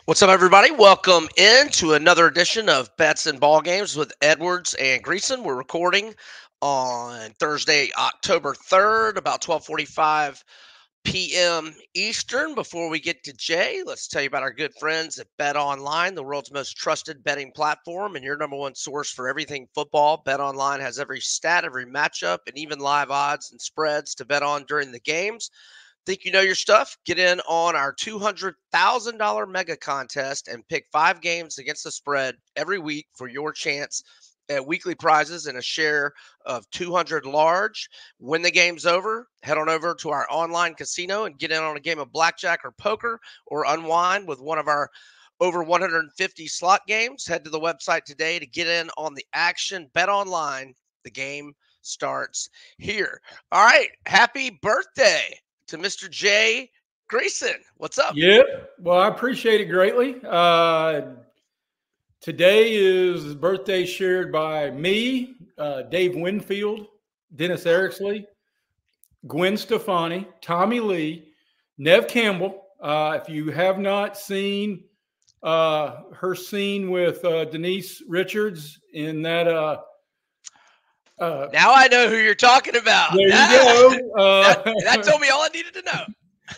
What's up, everybody? Welcome into another edition of Bets and Ball Games with Edwards and Greeson. We're recording on Thursday, October 3rd, about 12:45 p.m. Eastern. Before we get to Jay, let's tell you about our good friends at BetOnline, the world's most trusted betting platform and your number one source for everything football. BetOnline has every stat, every matchup, and even live odds and spreads to bet on during the games. Think you know your stuff? Get in on our $200,000 mega contest and pick 5 games against the spread every week for your chance at weekly prizes and a share of 200 large. When the game's over, head on over to our online casino and get in on a game of blackjack or poker or unwind with one of our over 150 slot games. Head to the website today to get in on the action. Bet online. The game starts here. All right. Happy birthday to Mr. Jay Greeson. What's up? Yeah, well, I appreciate it greatly. Today is birthday shared by me, Dave Winfield, Dennis Ericksley, Gwen Stefani, Tommy Lee, Nev Campbell. If you have not seen her scene with Denise Richards in that now I know who you're talking about. There you go. That told me all I needed to know.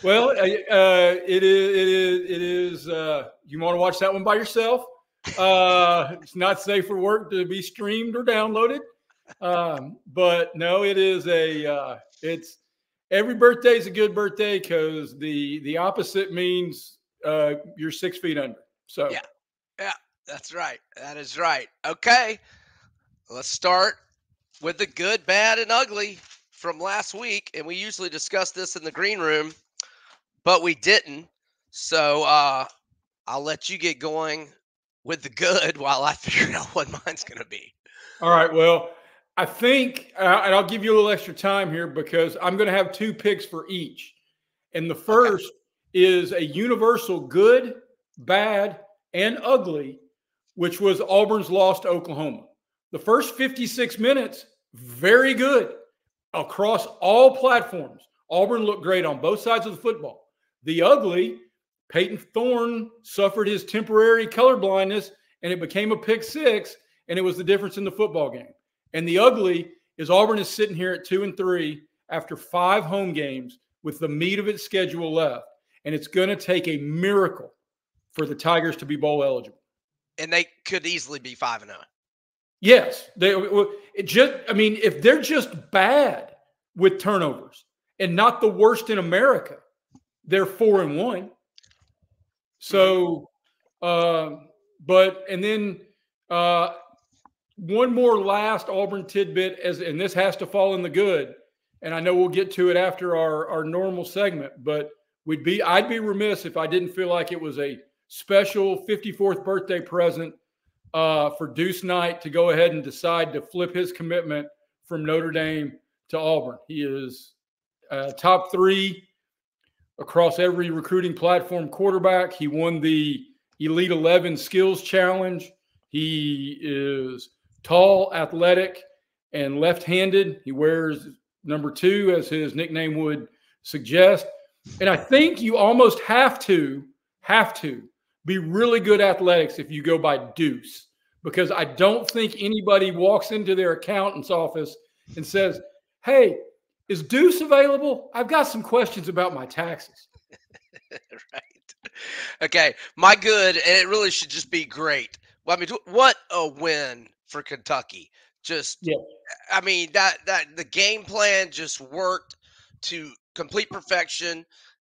Well, it is. You want to watch that one by yourself? It's not safe for work to be streamed or downloaded. But no, it is it's every birthday is a good birthday because the opposite means you're 6 feet under. So yeah, that's right. That is right. Okay, let's start with the good, bad, and ugly from last week. And we usually discuss this in the green room, but we didn't. So I'll let you get going with the good while I figure out what mine's going to be. All right. Well, I think, and I'll give you a little extra time here because I'm going to have 2 picks for each. And the first is a universal good, bad, and ugly, which was Auburn's loss to Oklahoma. The first 56 minutes, very good across all platforms. Auburn looked great on both sides of the football. The ugly, Peyton Thorne suffered his temporary color blindness, and it became a pick 6, and it was the difference in the football game. And the ugly is Auburn is sitting here at 2-3 after 5 home games with the meat of its schedule left, and it's going to take a miracle for the Tigers to be bowl eligible. And they could easily be 5-0. Yes, if they're just bad with turnovers and not the worst in America, they're 4-1. So, and then one more last Auburn tidbit, and this has to fall in the good, and I know we'll get to it after our normal segment, but I'd be remiss if I didn't feel like it was a special 54th birthday present for Deuce Knight to go ahead and decide to flip his commitment from Notre Dame to Auburn. He is top 3 across every recruiting platform quarterback. He won the Elite 11 Skills Challenge. He is tall, athletic, and left-handed. He wears number 2, as his nickname would suggest. And I think you almost have to be really good athletics if you go by Deuce, because I don't think anybody walks into their accountant's office and says, "Hey, is Deuce available? I've got some questions about my taxes." Right. Okay. My good, and it really should just be great. Well, I mean, what a win for Kentucky. I mean, that the game plan just worked to complete perfection.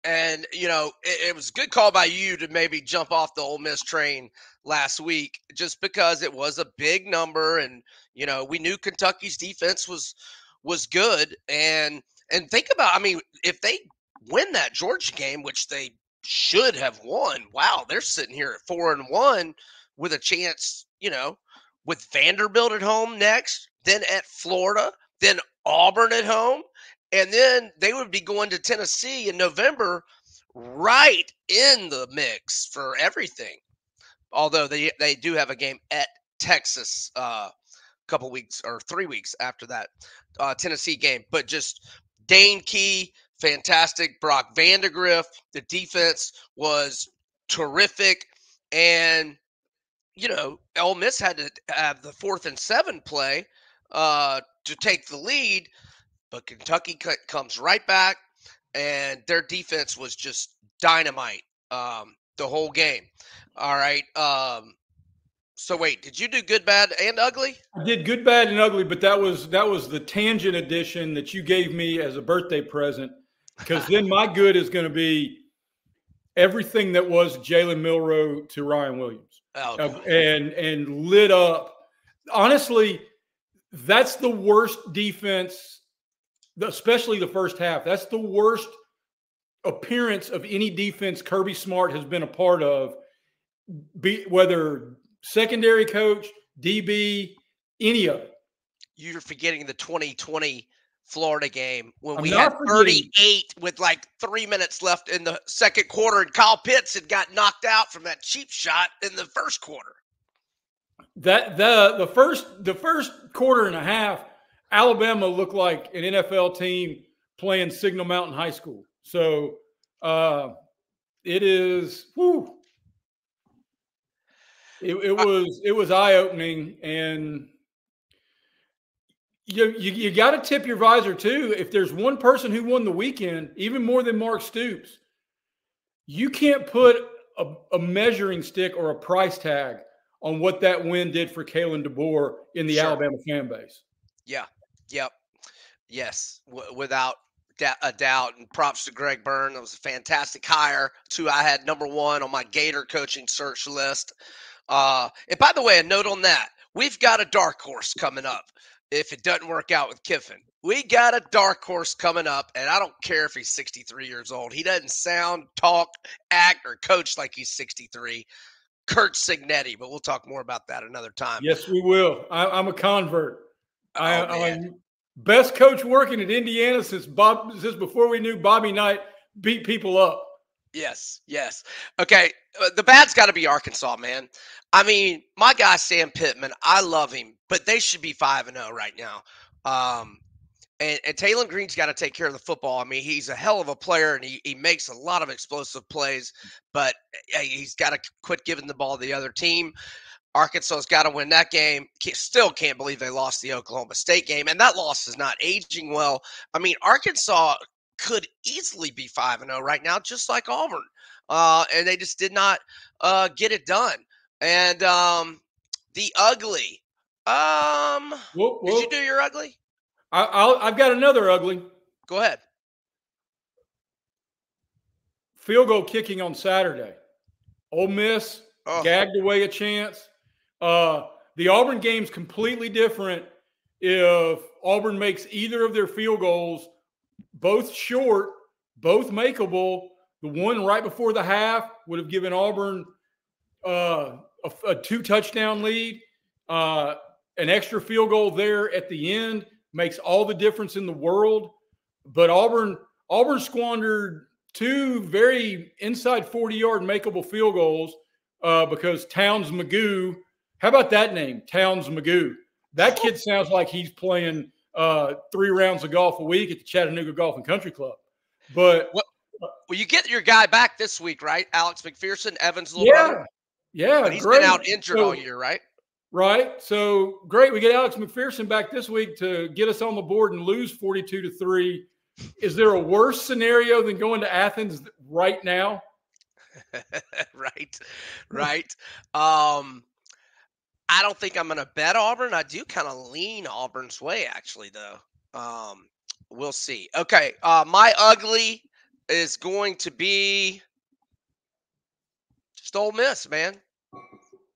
And, it was a good call by you to maybe jump off the Ole Miss train last week just because it was a big number. And, we knew Kentucky's defense was good. And think about, I mean, if they win that Georgia game, which they should have won, wow, they're sitting here at 4-1 with a chance, with Vanderbilt at home next, then at Florida, then Auburn at home. And then they would be going to Tennessee in November, right in the mix for everything. Although they do have a game at Texas a couple weeks or 3 weeks after that Tennessee game. But just Dane Key, fantastic. Brock Vandegrift, the defense was terrific. And, Ole Miss had to have the 4th and 7 play to take the lead, but Kentucky comes right back, and their defense was just dynamite the whole game. All right. So wait, did you do good, bad, and ugly? I did good, bad, and ugly, but that was the tangent edition that you gave me as a birthday present. Because then my good is going to be everything that was Jalen Milroe to Ryan Williams, and lit up. Honestly, that's the worst defense, especially the first half. That's the worst appearance of any defense Kirby Smart has been a part of, whether secondary coach, DB, any of it. You're forgetting the 2020 Florida game when we had 38 with like 3 minutes left in the second quarter, and Kyle Pitts had got knocked out from that cheap shot in the first quarter. That the first quarter and a half, Alabama looked like an NFL team playing Signal Mountain High School. So it is. Whew, it was eye-opening, and you got to tip your visor too. If there's one person who won the weekend, even more than Mark Stoops, you can't put a measuring stick or a price tag on what that win did for Kalen DeBoer in the Alabama fan base. Yeah. Yep. Yes. Without a doubt. And props to Greg Byrne. That was a fantastic hire. It's who I had number 1 on my Gator coaching search list. And by the way, a note on that. We've got a dark horse coming up if it doesn't work out with Kiffin. We got a dark horse coming up, and I don't care if he's 63 years old. He doesn't sound, talk, act, or coach like he's 63. Kurt Signetti, but we'll talk more about that another time. Yes, we will. I'm a convert. I'm best coach working at Indiana since before we knew Bobby Knight beat people up. Yes. Okay, the bad's got to be Arkansas, man. I mean, my guy Sam Pittman, I love him, but they should be 5-0 right now. And Taylor Green's got to take care of the football. I mean, he's a hell of a player, and he makes a lot of explosive plays, but he's got to quit giving the ball to the other team. Arkansas's got to win that game. Still can't believe they lost the Oklahoma State game, and that loss is not aging well. I mean, Arkansas could easily be 5-0 right now, just like Auburn, and they just did not get it done. And the ugly. Did you do your ugly? I've got another ugly. Go ahead. Field goal kicking on Saturday. Ole Miss gagged away a chance. The Auburn game's completely different if Auburn makes either of their field goals, both short, both makeable. The one right before the half would have given Auburn a 2-touchdown lead. An extra field goal there at the end makes all the difference in the world. But Auburn squandered 2 very inside 40-yard makeable field goals because Towns Magoo, how about that name, Towns Magoo? That kid sounds like he's playing 3 rounds of golf a week at the Chattanooga Golf and Country Club. But well, you get your guy back this week, right? Alex McPherson, Evan's little brother. Yeah, but he's been out injured all year, right? Right. So great. We get Alex McPherson back this week to get us on the board and lose 42-3. Is there a worse scenario than going to Athens right now? Right. I don't think I'm going to bet Auburn. I do kind of lean Auburn's way, actually, though. We'll see. Okay. My ugly is going to be just Ole Miss, man.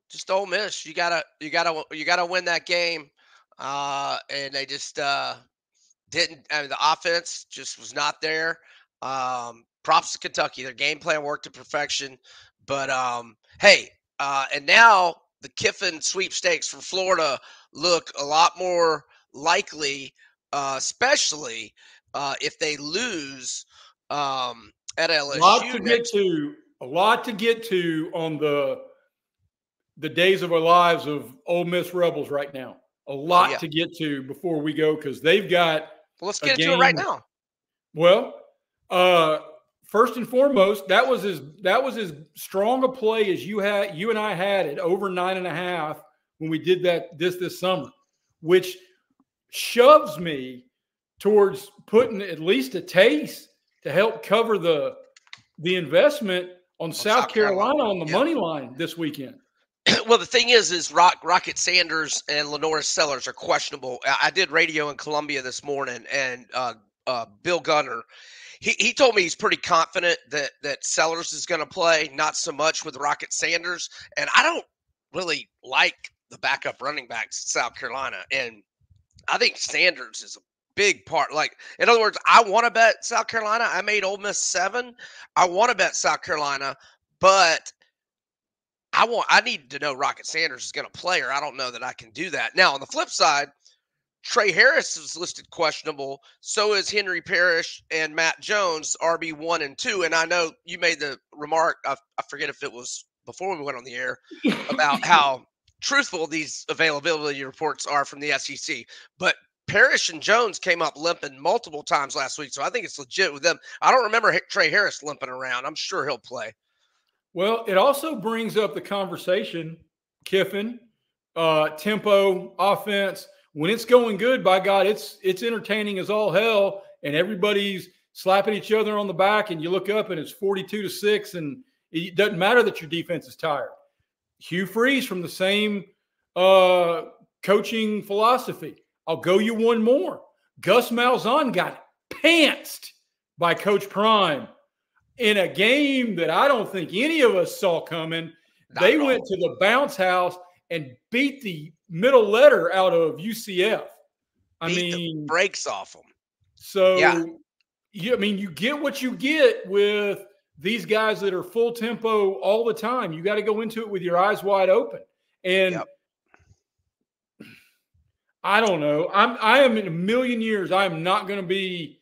Just Ole Miss. You gotta win that game. And they just didn't. I mean, the offense just was not there. Props to Kentucky. Their game plan worked to perfection. But hey, and now the Kiffin sweepstakes for Florida look a lot more likely, especially if they lose at LSU. A lot to get to on the days of our lives of Ole Miss Rebels right now. A lot to get to before we go because they've got. Well, let's get into it right now. Well, first and foremost, that was as strong a play as you and I had at over 9.5 when we did this summer, which shoves me towards putting at least a taste to help cover the investment on South Carolina on the money line this weekend. Well, the thing is Rocket Sanders and Lenora Sellers are questionable. I did radio in Columbia this morning, and Bill Gunner, he told me he's pretty confident that Sellers is going to play, not so much with Rocket Sanders. And I don't really like the backup running backs at South Carolina, and I think Sanders is a big part. Like, in other words, I want to bet South Carolina. I made Ole Miss 7. I want to bet South Carolina, but I need to know Rocket Sanders is going to play, or I don't know that I can do that. Now, on the flip side, Trey Harris is listed questionable. So is Henry Parrish and Matt Jones, RB1 and 2. And I know you made the remark, I forget if it was before we went on the air, about how truthful these availability reports are from the SEC. But Parrish and Jones came up limping multiple times last week, so I think it's legit with them. I don't remember Trey Harris limping around. I'm sure he'll play. Well, it also brings up the conversation, Kiffin, tempo, offense. When it's going good, by God, it's entertaining as all hell, and everybody's slapping each other on the back, and you look up and it's 42-6, and it doesn't matter that your defense is tired. Hugh Freeze from the same coaching philosophy. I'll go you one more. Gus Malzahn got pantsed by Coach Prime in a game that I don't think any of us saw coming. They went to the bounce house and beat the middle letter out of UCF. I mean, the brakes off them. So, yeah. You get what you get with these guys that are full tempo all the time. You got to go into it with your eyes wide open. And I don't know. I am in a million years. I am not going to be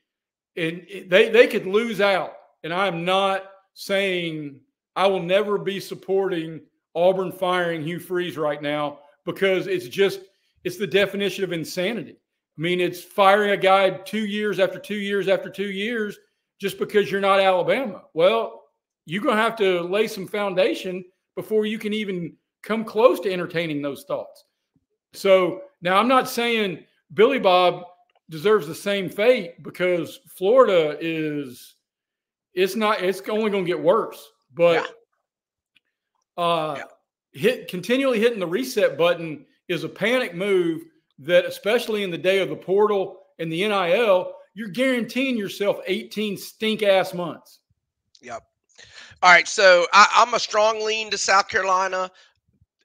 in. They could lose out. And I'm not saying I will never be supporting Auburn firing Hugh Freeze right now, because it's the definition of insanity. I mean, it's firing a guy 2 years after 2 years after 2 years just because you're not Alabama. Well, you're going to have to lay some foundation before you can even come close to entertaining those thoughts. So now I'm not saying Billy Bob deserves the same fate, because Florida it's only going to get worse. But continually hitting the reset button is a panic move that, especially in the day of the portal and the NIL, you're guaranteeing yourself 18 stink-ass months. Yep. All right, so I'm a strong lean to South Carolina,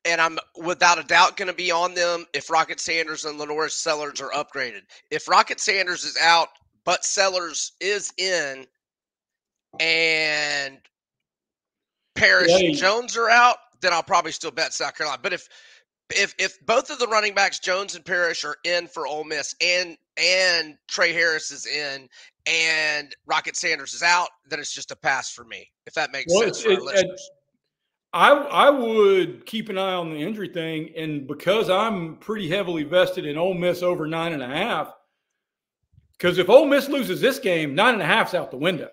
and I'm without a doubt going to be on them if Rocket Sanders and Lenora Sellers are upgraded. If Rocket Sanders is out but Sellers is in, and Parrish and Jones are out, then I'll probably still bet South Carolina. But if both of the running backs, Jones and Parrish, are in for Ole Miss, and Trey Harris is in, and Rocket Sanders is out, then it's just a pass for me, if that makes sense for our listeners. I would keep an eye on the injury thing, and because I'm pretty heavily vested in Ole Miss over 9.5, because if Ole Miss loses this game, 9.5's out the window.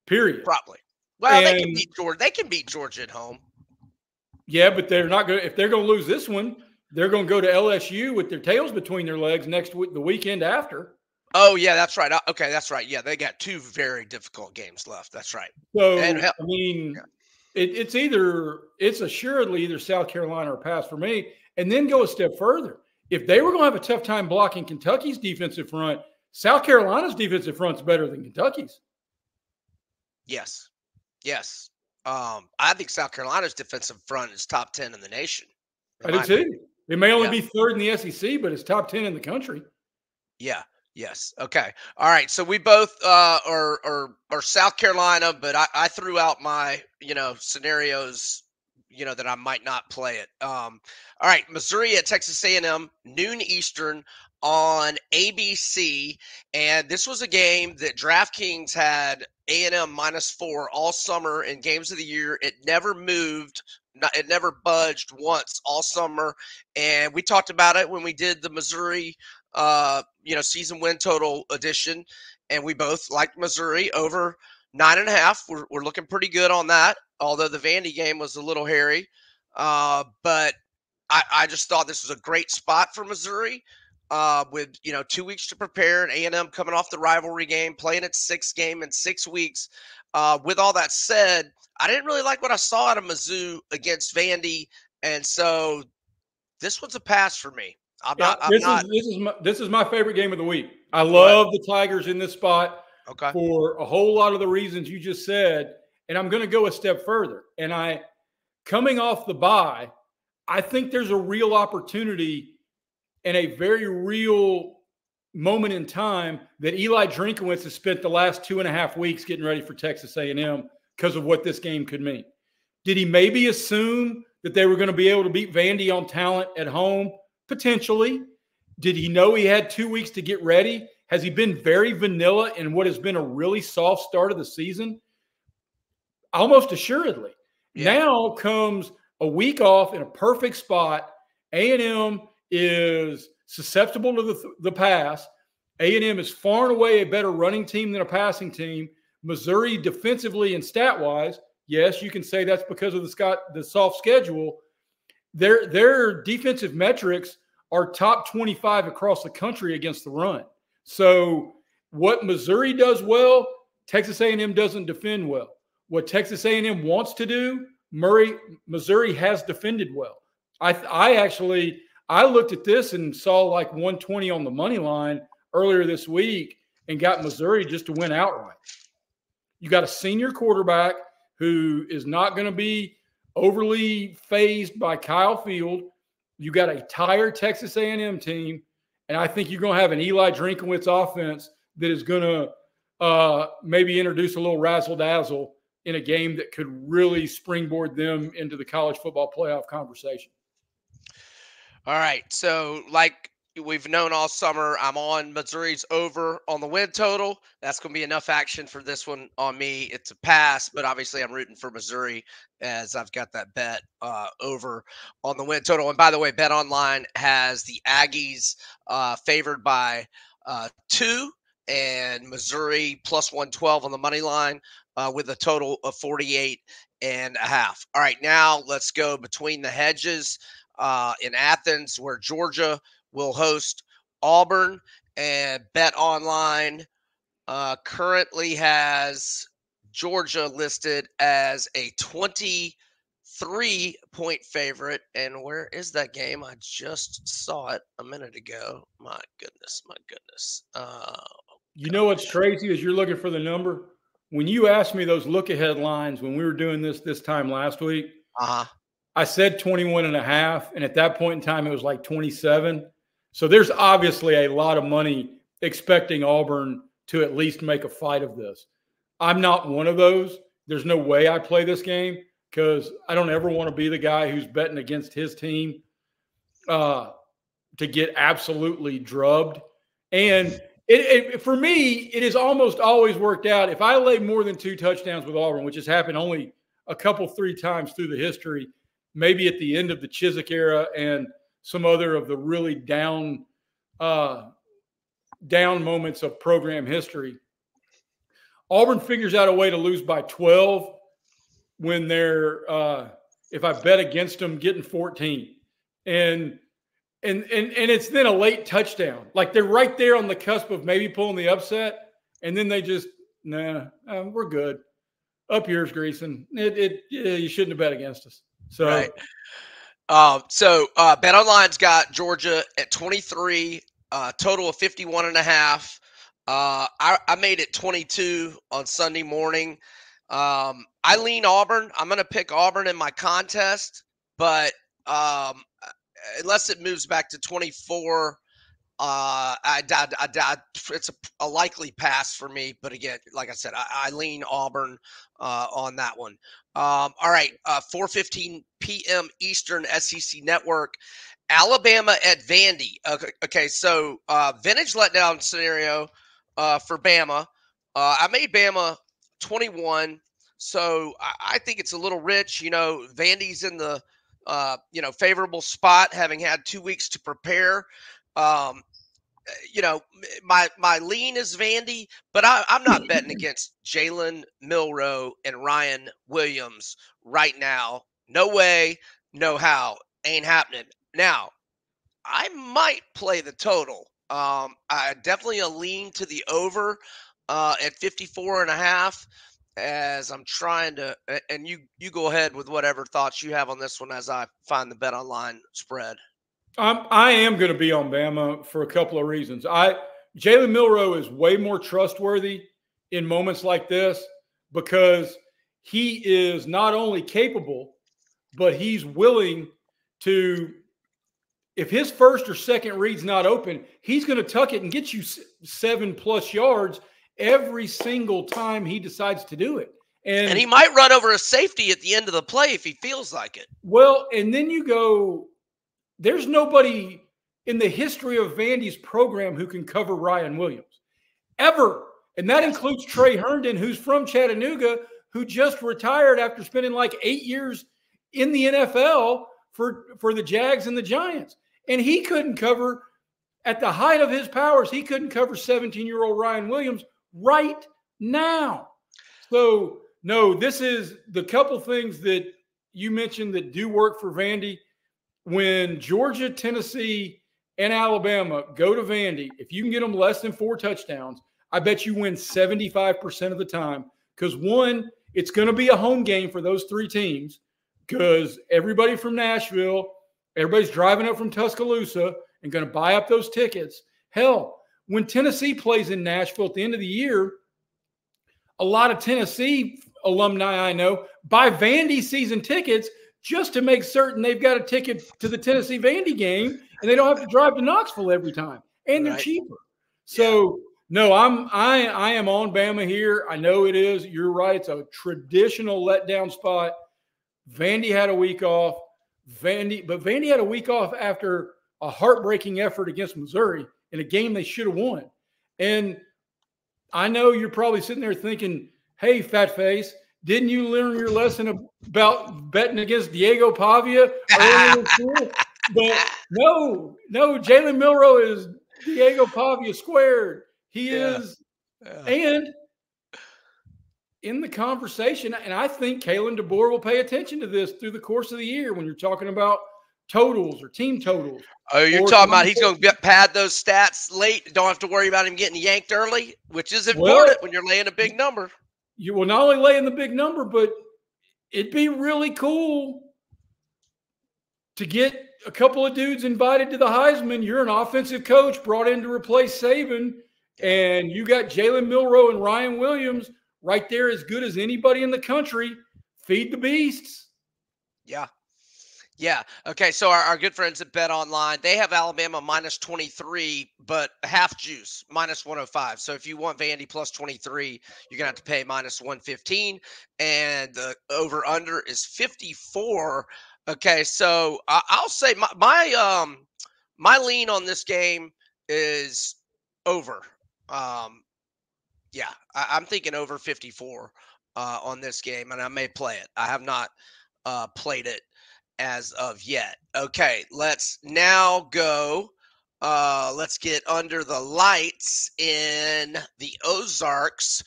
Period. Probably. Well, they can beat Georgia. They can beat Georgia at home. Yeah, but they're not going. If they're going to lose this one, they're going to go to LSU with their tails between their legs the weekend after. Oh yeah, that's right. Okay, that's right. Yeah, they got 2 very difficult games left. That's right. So it's assuredly either South Carolina or pass for me. And then go a step further. If they were going to have a tough time blocking Kentucky's defensive front, South Carolina's defensive front's better than Kentucky's. Yes. I think South Carolina's defensive front is top 10 in the nation. I do too. It may only be third in the SEC, but it's top 10 in the country. Yeah. Yes. Okay. All right. So we both are South Carolina, but I threw out my scenarios that I might not play it. All right. Missouri at Texas A&M, noon Eastern on ABC, and this was a game that DraftKings had A&M -4 all summer in games of the year. It never moved. It never budged once all summer. And we talked about it when we did the Missouri, season win total edition. And we both liked Missouri over 9.5. We're looking pretty good on that. Although the Vandy game was a little hairy, but I just thought this was a great spot for Missouri. With 2 weeks to prepare, and A&M coming off the rivalry game, playing its sixth game in 6 weeks. With all that said, I didn't really like what I saw out of Mizzou against Vandy, and so this one's a pass for me. I'm Yeah, not. this is my favorite game of the week. I Go ahead. love the Tigers in this spot Okay. for a whole lot of the reasons you just said, and I'm going to go a step further. And coming off the bye, I think there's a real opportunity and a very real moment in time that Eli Drinkowitz has spent the last 2.5 weeks getting ready for Texas A&M because of what this game could mean. Did he maybe assume that they were going to be able to beat Vandy on talent at home? Potentially. Did he know he had 2 weeks to get ready? Has he been very vanilla in what has been a really soft start of the season? Almost assuredly. Yeah. Now comes a week off in a perfect spot. A&M is susceptible to the pass. A&M is far and away a better running team than a passing team. Missouri defensively and stat-wise, yes, you can say that's because of the soft schedule. Their defensive metrics are top 25 across the country against the run. So what Missouri does well, Texas A&M doesn't defend well. What Texas A&M wants to do, Missouri has defended well. I looked at this and saw like 120 on the money line earlier this week and got Missouri just to win outright. You got a senior quarterback who is not going to be overly phased by Kyle Field. You got a tired Texas A&M team, and I think you're going to have an Eli Drinkowitz offense that is going to maybe introduce a little razzle-dazzle in a game that could really springboard them into the college football playoff conversation. All right, so like we've known all summer, I'm on Missouri's over on the win total. That's going to be enough action for this one on me. It's a pass, but obviously I'm rooting for Missouri as I've got that bet over on the win total. And by the way, BetOnline has the Aggies favored by 2 and Missouri plus 112 on the money line with a total of 48.5. All right, now let's go between the hedges in Athens, where Georgia will host Auburn, and BetOnline currently has Georgia listed as a 23-point favorite. And where is that game? I just saw it a minute ago. My goodness. You know what's crazy is you're looking for the number. When you asked me those look-ahead lines when we were doing this time last week, I said 21.5, and at that point in time, it was like 27. So there's obviously a lot of money expecting Auburn to at least make a fight of this. I'm not one of those. There's no way I play this game because I don't ever want to be the guy who's betting against his team to get absolutely drubbed. And for me, it has almost always worked out. If I lay more than 2 touchdowns with Auburn, which has happened only a couple, 3 times through the history, maybe at the end of the Chiswick era and some other of the really down moments of program history, Auburn figures out a way to lose by 12 when they're, if I bet against them, getting 14. And it's then a late touchdown. Like they're right there on the cusp of maybe pulling the upset, and then they just, we're good. Up yours, Greeson. You shouldn't have bet against us. So, right. BetOnline's got Georgia at 23, total of 51.5. I made it 22 on Sunday morning. I lean Auburn. I'm going to pick Auburn in my contest, but unless it moves back to 24, it's a likely pass for me. But again, like I said, I lean Auburn on that one. All right, 4:15 p.m. Eastern, SEC Network. Alabama at Vandy. Okay, so vintage letdown scenario for Bama. I made Bama 21, so I think it's a little rich. Vandy's in the favorable spot, having had 2 weeks to prepare. my lean is Vandy, but I'm not betting against Jalen Milroe and Ryan Williams right now. No way, no how. Ain't happening. Now, I might play the total. I definitely a lean to the over at 54.5 as I'm trying to, and you go ahead with whatever thoughts you have on this one as I find the BetOnline spread. I am going to be on Bama for a couple of reasons. Jalen Milroe is way more trustworthy in moments like this because he is not only capable, but he's willing to. If his first or second read's not open, he's going to tuck it and get you 7+ yards every single time he decides to do it. And he might run over a safety at the end of the play if he feels like it. Well, and then you go, there's nobody in the history of Vandy's program who can cover Ryan Williams ever. And that includes Trey Herndon, who's from Chattanooga, who just retired after spending like 8 years in the NFL for the Jags and the Giants. And he couldn't cover, at the height of his powers, he couldn't cover 17-year-old Ryan Williams right now. So, no, this is the couple things that you mentioned that do work for Vandy. When Georgia, Tennessee, and Alabama go to Vandy, if you can get them less than 4 touchdowns, I bet you win 75% of the time. Because, one, it's going to be a home game for those 3 teams because everybody from Nashville, everybody's driving up from Tuscaloosa and going to buy up those tickets. Hell, when Tennessee plays in Nashville at the end of the year, a lot of Tennessee alumni I know buy Vandy season tickets just to make certain they've got a ticket to the Tennessee Vandy game and they don't have to drive to Knoxville every time. And they're cheaper. So, no, I am on Bama here. I know it is. You're right. It's a traditional letdown spot. Vandy had a week off. Vandy had a week off after a heartbreaking effort against Missouri in a game they should have won. And I know you're probably sitting there thinking, hey, fat face, didn't you learn your lesson about betting against Diego Pavia earlier in school? But no, Jalen Milroe is Diego Pavia squared. He is. And in the conversation, and I think Kalen DeBoer will pay attention to this through the course of the year when you're talking about totals or team totals. Oh, you're talking about he's going to pad those stats late. Don't have to worry about him getting yanked early, which is important when you're laying a big number. You will not only lay in the big number, but it'd be really cool to get a couple of dudes invited to the Heisman. You're an offensive coach brought in to replace Saban, and you got Jalen Milroe and Ryan Williams right there, as good as anybody in the country. Feed the beasts. Yeah. Okay. So our good friends at BetOnline, they have Alabama -23, but half juice -105. So if you want Vandy +23, you're gonna have to pay -115, and the over under is 54. Okay. So I'll say my lean on this game is over. Yeah, I'm thinking over 54 on this game, and I may play it. I have not played it as of yet. Okay, let's now go. Let's get under the lights in the Ozarks,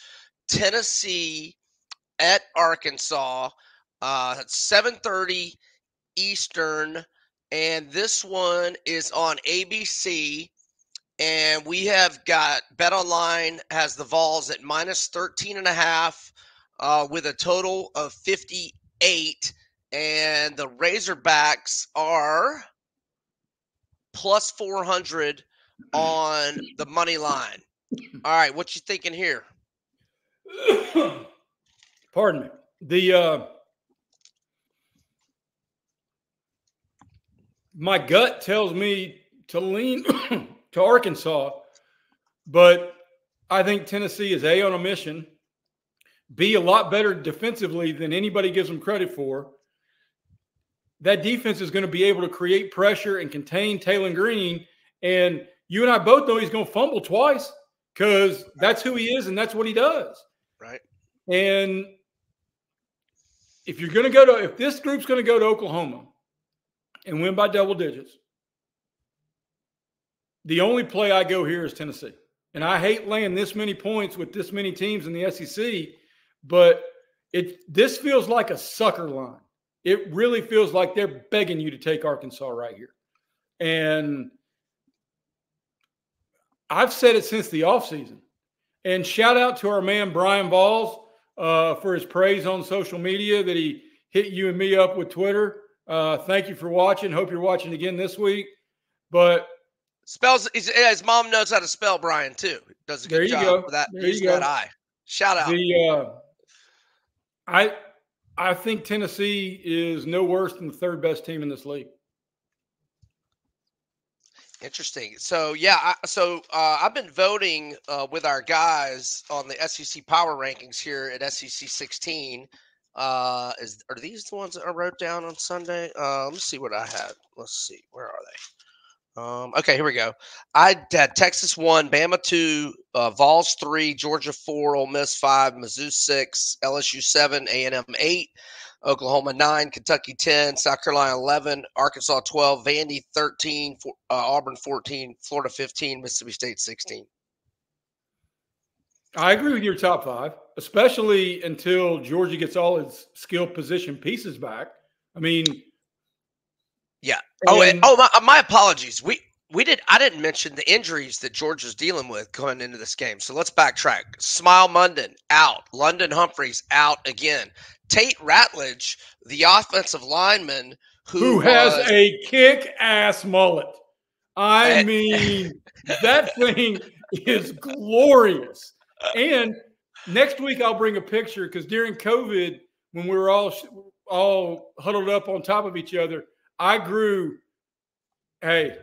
Tennessee at Arkansas, 7:30 Eastern, and this one is on ABC. And we have got BetOnline has the Vols at -13.5 with a total of 58. And the Razorbacks are +400 on the money line. All right, what you thinking here? Pardon me. My gut tells me to lean to Arkansas, but I think Tennessee is A, on a mission, B, a lot better defensively than anybody gives them credit for. That defense is going to be able to create pressure and contain Taylor Green. And you and I both know he's going to fumble twice because that's who he is and that's what he does. Right. And if you're going to if this group's going to go to Oklahoma and win by double digits, the only play I go here is Tennessee. And I hate laying this many points with this many teams in the SEC, but this feels like a sucker line. It really feels like they're begging you to take Arkansas right here. And I've said it since the offseason. And shout out to our man Brian Valls for his praise on social media that he hit you and me up with Twitter. Thank you for watching. Hope you're watching again this week. But his mom knows how to spell Brian too. Does a good job with that. Using that I. Shout out. I think Tennessee is no worse than the third best team in this league. Interesting. So yeah, I've been voting with our guys on the SEC power rankings here at SEC 16. Are these the ones that I wrote down on Sunday? Let me see what I had. Let's see, where are they? Okay, here we go. I had Texas 1, Bama 2, Vols 3, Georgia 4, Ole Miss 5, Mizzou 6, LSU 7, A&M 8, Oklahoma 9, Kentucky 10, South Carolina 11, Arkansas 12, Vandy 13, Auburn 14, Florida 15, Mississippi State 16. I agree with your top 5, especially until Georgia gets all its skill position pieces back. I mean, yeah. My apologies. I didn't mention the injuries that Georgia's dealing with going into this game. So let's backtrack. Smile Munden out. London Humphreys out again. Tate Ratledge, the offensive lineman who has a kick-ass mullet. I mean, that thing is glorious. And next week I'll bring a picture because during COVID, when we were all huddled up on top of each other, I grew. Hey,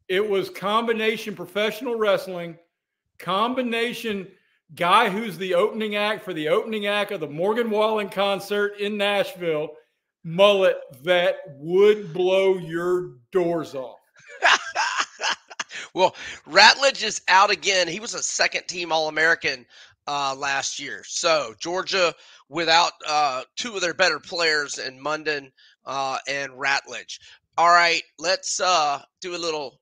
it was combination professional wrestling, combination guy who's the opening act for the opening act of the Morgan Wallen concert in Nashville, mullet that would blow your doors off. Well, Ratledge is out again. He was a second-team All-American last year. So Georgia without 2 of their better players in Munden and Ratledge. All right, let's do a little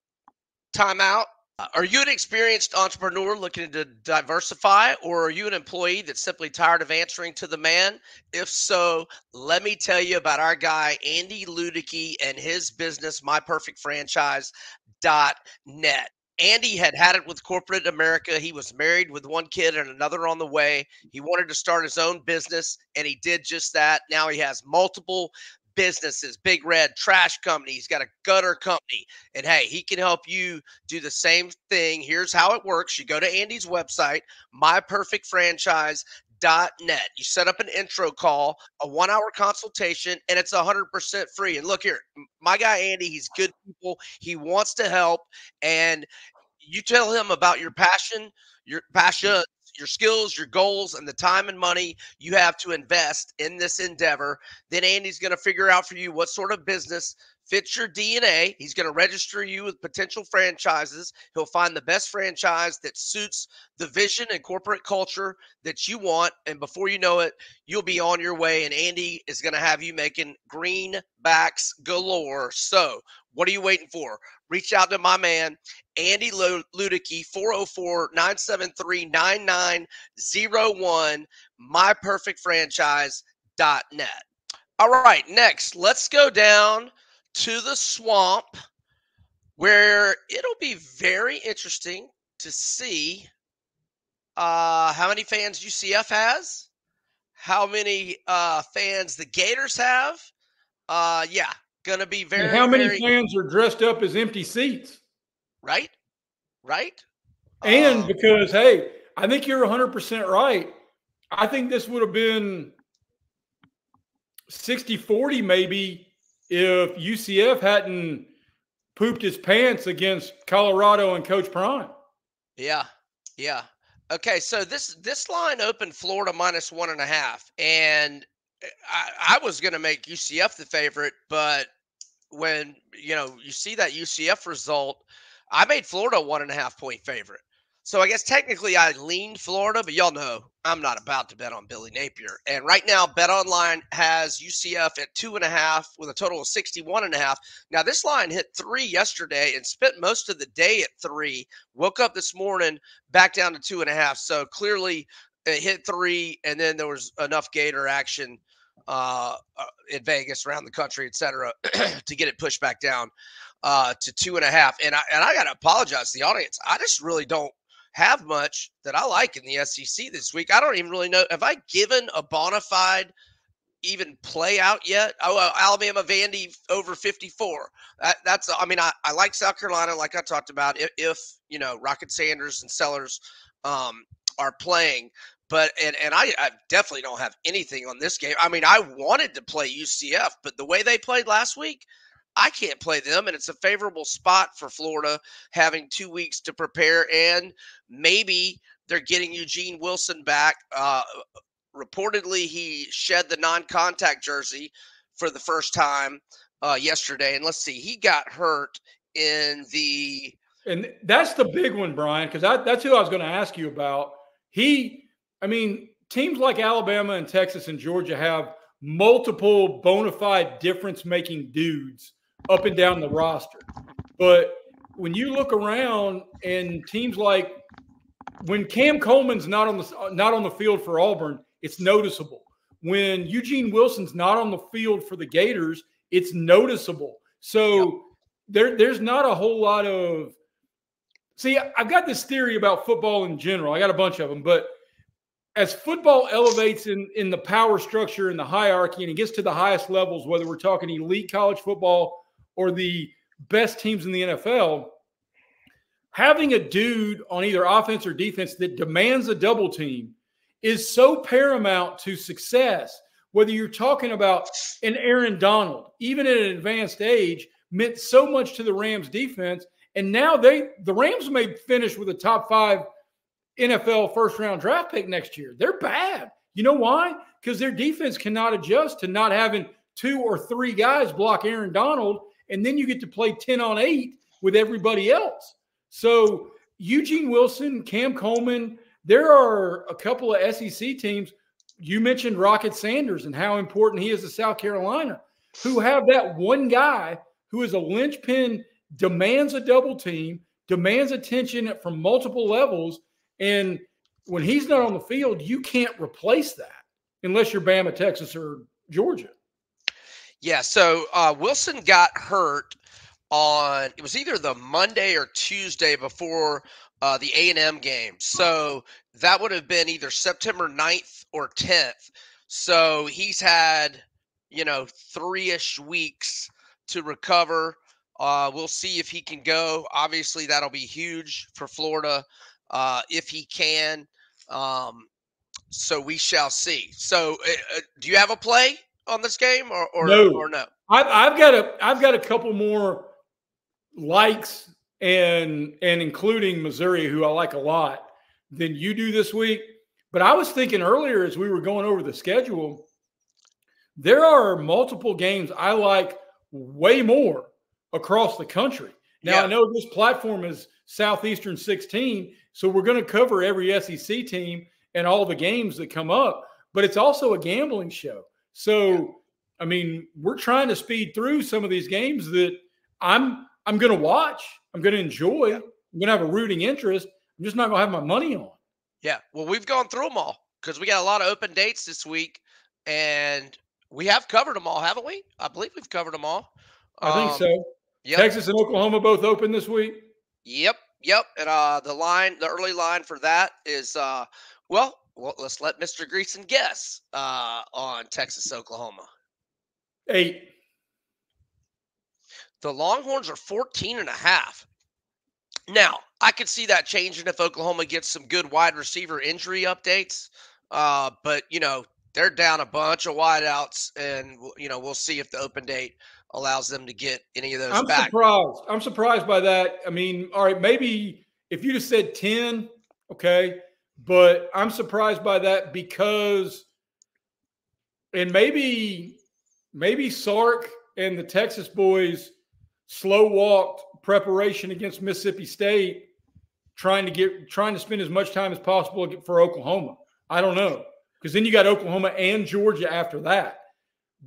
timeout. Are you an experienced entrepreneur looking to diversify, or are you an employee that's simply tired of answering to the man? If so, let me tell you about our guy, Andy Ludecke, and his business, MyPerfectFranchise.net. Andy had it with corporate America. He was married with 1 kid and another on the way. He wanted to start his own business, and he did just that. Now he has multiple businesses, Big Red Trash Company. He's got a gutter company. And hey, he can help you do the same thing. Here's how it works. You go to Andy's website, myperfectfranchise.net. You set up an intro call, a 1-hour consultation, and it's 100% free. And look here, my guy Andy, he's good people. He wants to help. And you tell him about your passion, your skills, your goals, and the time and money you have to invest in this endeavor. Then Andy's going to figure out for you what sort of business fits your DNA. He's going to register you with potential franchises. He'll find the best franchise that suits the vision and corporate culture that you want. And before you know it, you'll be on your way. And Andy is going to have you making greenbacks galore. So what are you waiting for? Reach out to my man, Andy Ludecke, 404-973-9901, myperfectfranchise.net. All right, next, let's go down to the swamp where it'll be very interesting to see how many fans UCF has, how many fans the Gators have. Yeah, going to be very, and how many fans are dressed up as empty seats? Right. And because, hey, I think you're 100% right. I think this would have been 60-40 maybe if UCF hadn't pooped his pants against Colorado and Coach Prime. Yeah. Okay, so this line opened Florida -1.5, and I was going to make UCF the favorite, but when you see that UCF result, I made Florida a 1.5 point favorite. So I guess technically I leaned Florida, but y'all know I'm not about to bet on Billy Napier. And right now, BetOnline has UCF at 2.5 with a total of 61.5. Now this line hit 3 yesterday and spent most of the day at 3. Woke up this morning back down to 2.5. So clearly it hit 3, and then there was enough Gator action in Vegas, around the country, etc., to get it pushed back down to 2.5. And I got to apologize to the audience. I just really don't have much that I like in the SEC this week. I don't even really know. Have I given a bona fide even play out yet? Oh, Alabama Vandy over 54. That's, I mean, I like South Carolina, like I talked about, if you know, Rocket Sanders and Sellers are playing. But, and I definitely don't have anything on this game. I mean, I wanted to play UCF, but the way they played last week, I can't play them, and it's a favorable spot for Florida having 2 weeks to prepare, and maybe they're getting Eugene Wilson back. Reportedly, he shed the non-contact jersey for the first time yesterday, and let's see, he got hurt in the – And that's the big one, Brian, because that's who I was going to ask you about. I mean, teams like Alabama and Texas and Georgia have multiple bona fide difference-making dudes up and down the roster. But when you look around and teams like when Cam Coleman's not on the field for Auburn, it's noticeable. When Eugene Wilson's not on the field for the Gators, it's noticeable. So there's not a whole lot of – see, I've got this theory about football in general. I got a bunch of them. But as football elevates in the power structure and the hierarchy and it gets to the highest levels, whether we're talking elite college football or the best teams in the NFL, having a dude on either offense or defense that demands a double team is so paramount to success. Whether you're talking about an Aaron Donald, even at an advanced age, meant so much to the Rams defense. And now the Rams may finish with a top 5 NFL first-round draft pick next year. They're bad. You know why? Because their defense cannot adjust to not having 2 or 3 guys block Aaron Donald, and then you get to play 10 on 8 with everybody else. So Eugene Wilson, Cam Coleman, there are a couple of SEC teams. You mentioned Rocket Sanders and how important he is to South Carolina, who have that one guy who is a linchpin, demands a double team, demands attention from multiple levels. And when he's not on the field, you can't replace that unless you're Bama, Texas, or Georgia. Yeah, so Wilson got hurt on – it was either the Monday or Tuesday before the A&M game. So that would have been either September 9th or 10th. So he's had, 3-ish weeks to recover. We'll see if he can go. Obviously, that'll be huge for Florida if he can. So we shall see. So do you have a play on this game or no? I've got a couple more likes and including Missouri, who I like a lot, than you do this week. But I was thinking earlier as we were going over the schedule, there are multiple games I like way more across the country. Now, I know this platform is Southeastern 16, so we're going to cover every SEC team and all the games that come up, but it's also a gambling show. So, I mean, we're trying to speed through some of these games that I'm going to watch. I'm going to enjoy. I'm going to have a rooting interest. I'm just not going to have my money on. Yeah. Well, we've gone through them all because we got a lot of open dates this week, and we have covered them all, haven't we? I believe we've covered them all. I think so. Yep. Texas and Oklahoma both open this week. Yep. And the early line for that is well, let's let Mr. Greeson guess on Texas, Oklahoma. 8. The Longhorns are 14.5. Now, I could see that changing if Oklahoma gets some good wide receiver injury updates. But, they're down a bunch of wideouts, and, we'll see if the open date allows them to get any of those back. I'm surprised by that. I mean, all right, maybe if you just said 10, okay, but I'm surprised by that because – and maybe Sark and the Texas boys slow-walked preparation against Mississippi State trying to spend as much time as possible for Oklahoma. I don't know, because then you got Oklahoma and Georgia after that.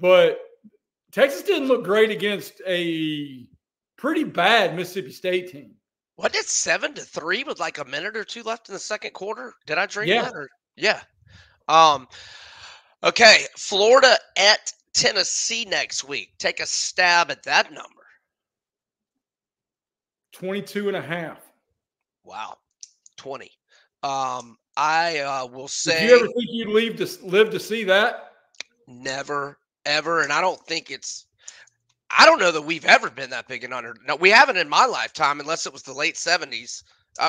But Texas didn't look great against a pretty bad Mississippi State team. Wasn't it 7-3 with like a minute or two left in the second quarter? Did I dream Yeah. that? Yeah. Okay, Florida at Tennessee next week. Take a stab at that number. 22.5. Wow, 20. I will say. Did you ever think you'd live to see that? Never, ever, and I don't think it's. I don't know that we've ever been that big and under. No, we haven't in my lifetime, unless it was the late 70s.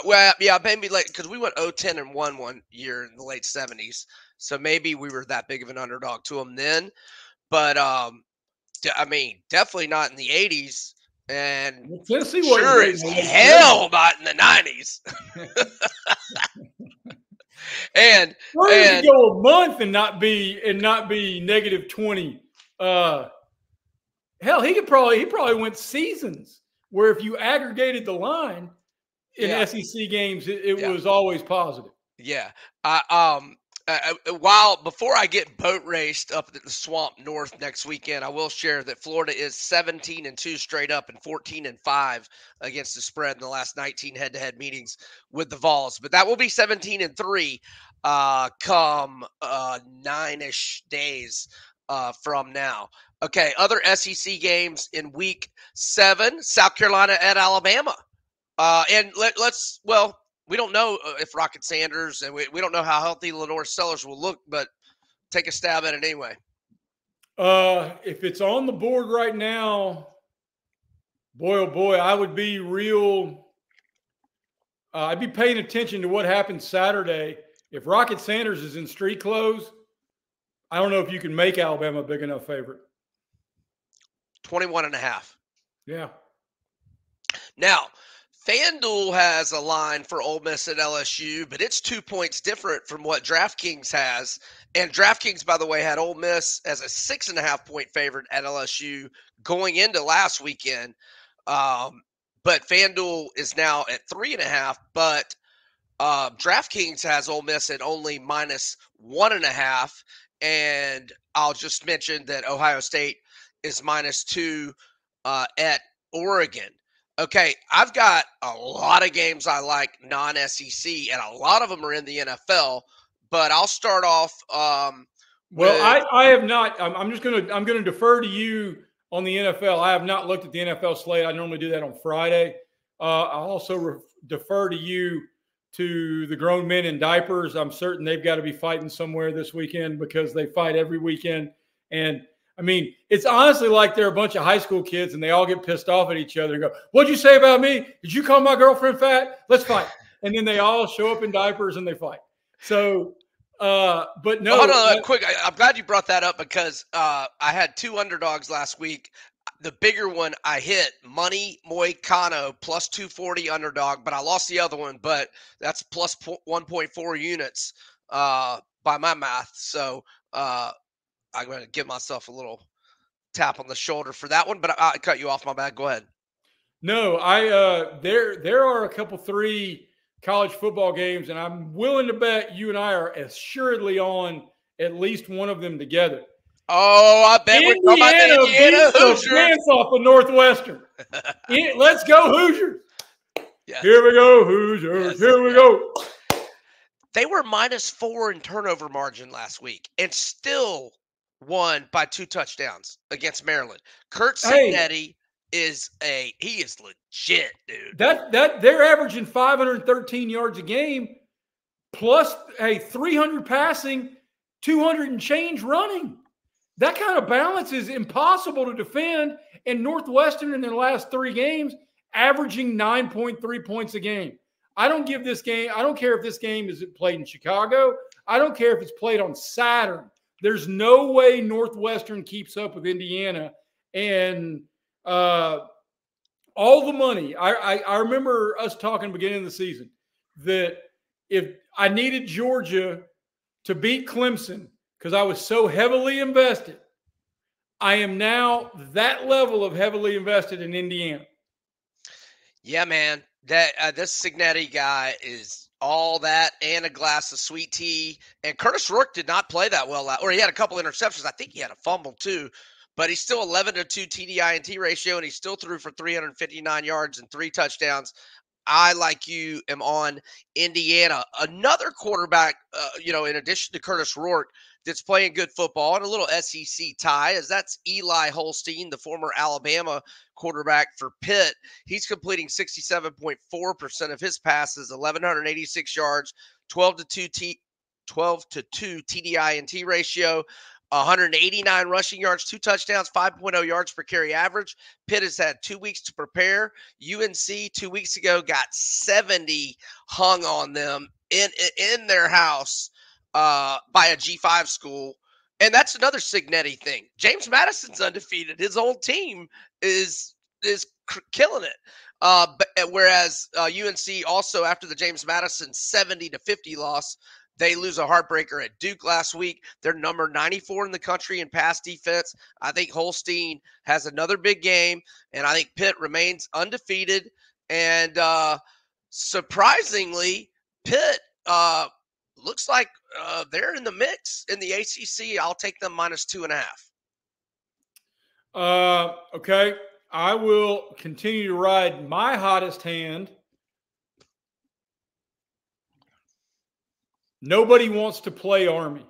Well, yeah, maybe late, because we went 0-10-1 one year in the late 70s. So maybe we were that big of an underdog to them then. But I mean, definitely not in the 80s. And Tennessee sure as hell not in the 90s. and to go a month and not be -20. Hell, he probably went seasons where if you aggregated the line in SEC games, it was always positive. Yeah. While before I get boat raced up at the Swamp North next weekend, I will share that Florida is 17-2 straight up and 14-5 against the spread in the last 19 head-to-head meetings with the Vols. But that will be 17-3 come 9-ish days from now. Okay, other SEC games in week 7, South Carolina at Alabama. And we don't know if Rocket Sanders, and we don't know how healthy Lenore Sellers will look, but take a stab at it anyway. If it's on the board right now, boy, oh boy, I would be I'd be paying attention to what happened Saturday. If Rocket Sanders is in street clothes, I don't know if you can make Alabama a big enough favorite. 21.5. Yeah. Now, FanDuel has a line for Ole Miss at LSU, but it's 2 points different from what DraftKings has. And DraftKings, by the way, had Ole Miss as a 6.5-point favorite at LSU going into last weekend. But FanDuel is now at 3.5. But DraftKings has Ole Miss at only -1.5. And I'll just mention that Ohio State is -2 at Oregon. Okay, I've got a lot of games I like non-SEC, and a lot of them are in the NFL. But I'll start off. I have not. I'm going to defer to you on the NFL. I have not looked at the NFL slate. I normally do that on Friday. I'll also defer to you to the grown men in diapers. I'm certain they've got to be fighting somewhere this weekend because they fight every weekend. And I mean, it's honestly like they're a bunch of high school kids and they all get pissed off at each other and go, "What'd you say about me? Did you call my girlfriend fat? Let's fight." And then they all show up in diapers and they fight. So, but no. Hold on, quick. I'm glad you brought that up because I had 2 underdogs last week. The bigger one I hit, Money Moicano, +240 underdog, but I lost the other one, but that's plus 1.4 units by my math. So I'm going to give myself a little tap on the shoulder for that one, but I cut you off. My bad. Go ahead. No, there are a couple 3 college football games, and I'm willing to bet you and I are assuredly on at least one of them together. Oh, I bet we're talking about Indiana Hoosiers. Pants off of Northwestern. Let's go Hoosiers. Yes. Here we go, Hoosiers. Yes. Here we go. They were -4 in turnover margin last week and still won by 2 touchdowns against Maryland. Kurt Cignetti is legit, dude. That they're averaging 513 yards a game, plus 300 passing, 200 and change running. That kind of balance is impossible to defend. And Northwestern in their last 3 games, averaging 9.3 points a game. I don't care if this game is played in Chicago. I don't care if it's played on Saturn. There's no way Northwestern keeps up with Indiana. And all the money. I remember us talking beginning of the season that if I needed Georgia to beat Clemson, because I was so heavily invested, I am now that level of heavily invested in Indiana. Yeah, man. That this Signetti guy is all that and a glass of sweet tea. And Curtis Rourke did not play that well, or he had a couple interceptions. I think he had a fumble too, but he's still 11-2 TDI ratio, and he still threw for 359 yards and 3 touchdowns. I, like you, am on Indiana. Another quarterback, in addition to Curtis Rourke, that's playing good football and a little SEC tie, is that's Eli Holstein, the former Alabama quarterback for Pitt. He's completing 67.4% of his passes, 1,186 yards, 12 to 2 TDI ratio. 189 rushing yards, 2 touchdowns, 5.0 yards per carry average. Pitt has had 2 weeks to prepare. UNC 2 weeks ago got 70 hung on them in their house by a G5 school. And that's another Signetti thing. James Madison's undefeated. His old team is killing it. Whereas UNC also, after the James Madison 70-50 loss, they lose a heartbreaker at Duke last week. They're number 94 in the country in pass defense. I think Holstein has another big game, and I think Pitt remains undefeated. And surprisingly, Pitt looks like they're in the mix in the ACC. I'll take them -2.5. Okay. I will continue to ride my hottest hand. Nobody wants to play Army.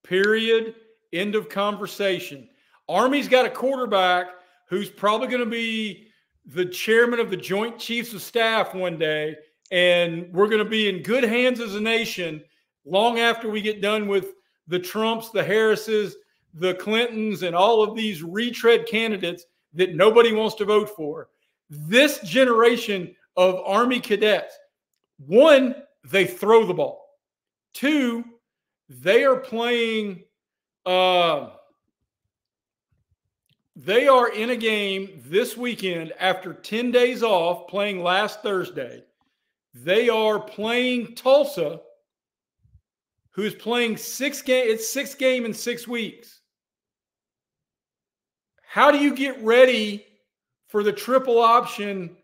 Period. End of conversation. Army's got a quarterback who's probably going to be the chairman of the Joint Chiefs of Staff one day, and we're going to be in good hands as a nation long after we get done with the Trumps, the Harrises, the Clintons, and all of these retread candidates that nobody wants to vote for. This generation of Army cadets, one, they throw the ball. Two, they are playing, they are in a game this weekend after 10 days off, playing last Thursday. They are playing Tulsa, who's playing it's 6 game in 6 weeks. How do you get ready for the triple option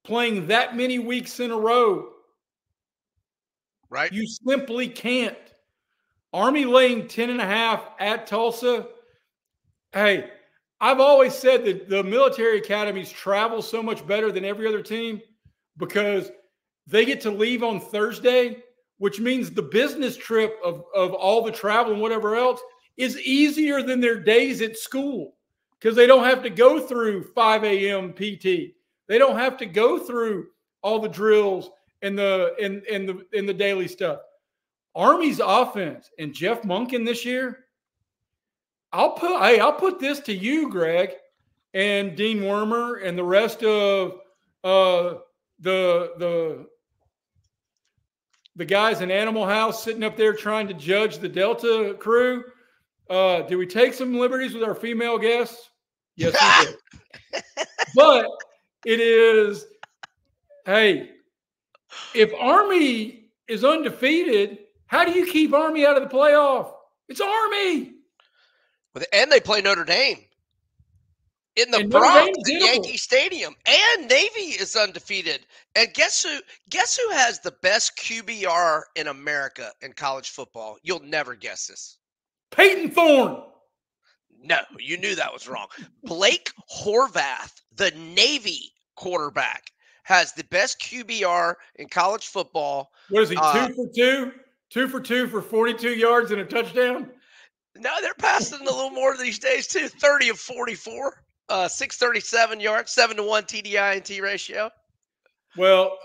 playing that many weeks in a row? Right. You simply can't. Army laying 10.5 at Tulsa. Hey, I've always said that the military academies travel so much better than every other team because they get to leave on Thursday, which means the business trip of all the travel and whatever else is easier than their days at school because they don't have to go through 5 a.m. PT. They don't have to go through all the drills and the daily stuff. Army's offense and Jeff Monken this year, I'll put this to you, Greg, and Dean Wormer and the rest of the guys in Animal House sitting up there trying to judge the Delta crew. Did we take some liberties with our female guests? Yes, we did. But it is, hey, if Army is undefeated, how do you keep Army out of the playoff? It's Army. And they play Notre Dame in the Bronx at Yankee Stadium. And Navy is undefeated. And guess who has the best QBR in America in college football? You'll never guess this. Peyton Thorne. No, you knew that was wrong. Blake Horvath, the Navy quarterback, has the best QBR in college football. What is he, 2 for 2? 2 for 2 for 42 yards and a touchdown? No, they're passing a little more these days, too. 30 of 44, 637 yards, 7-1 TDI ratio. Well,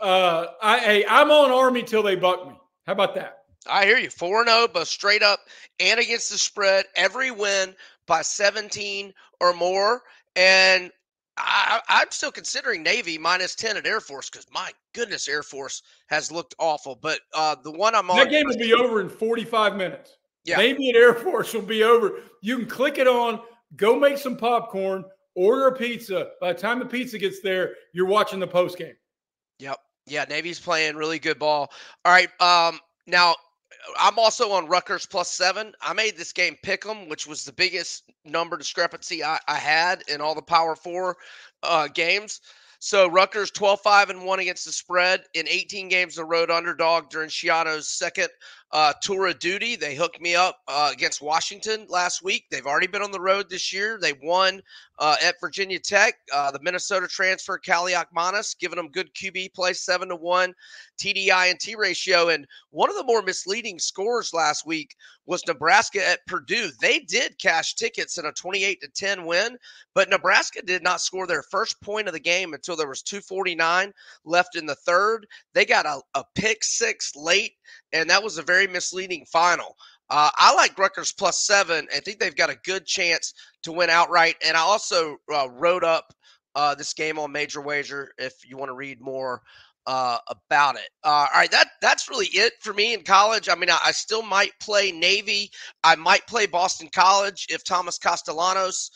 I'm on Army till they buck me. How about that? I hear you. 4-0, but straight up and against the spread. Every win by 17 or more. And I'm still considering Navy -10 at Air Force because, my goodness, Air Force has looked awful. But the one I'm on. That game will be over in 45 minutes. Yeah. Navy and Air Force will be over. You can click it on, go make some popcorn, order a pizza. By the time the pizza gets there, you're watching the post game. Yep. Yeah, Navy's playing really good ball. All right. Now, I'm also on Rutgers +7. I made this game pick'em, which was the biggest number discrepancy I had in all the Power 4 games. So Rutgers 12-5-1 against the spread in 18 games. The road underdog during Schiano's second tour of duty. They hooked me up against Washington last week. They've already been on the road this year. They won at Virginia Tech. The Minnesota transfer Kaliakmanis giving them good QB play, 7-1 TDI and T ratio. And one of the more misleading scores last week was Nebraska at Purdue. They did cash tickets in a 28-10 win, but Nebraska did not score their first point of the game until there was 2:49 left in the third. They got a pick six late, and that was a very misleading final. I like Rutgers +7. I think they've got a good chance to win outright. And I also wrote up this game on Major Wager if you want to read more about it. All right, that's really it for me in college. I mean, I still might play Navy. I might play Boston College if Thomas Castellanos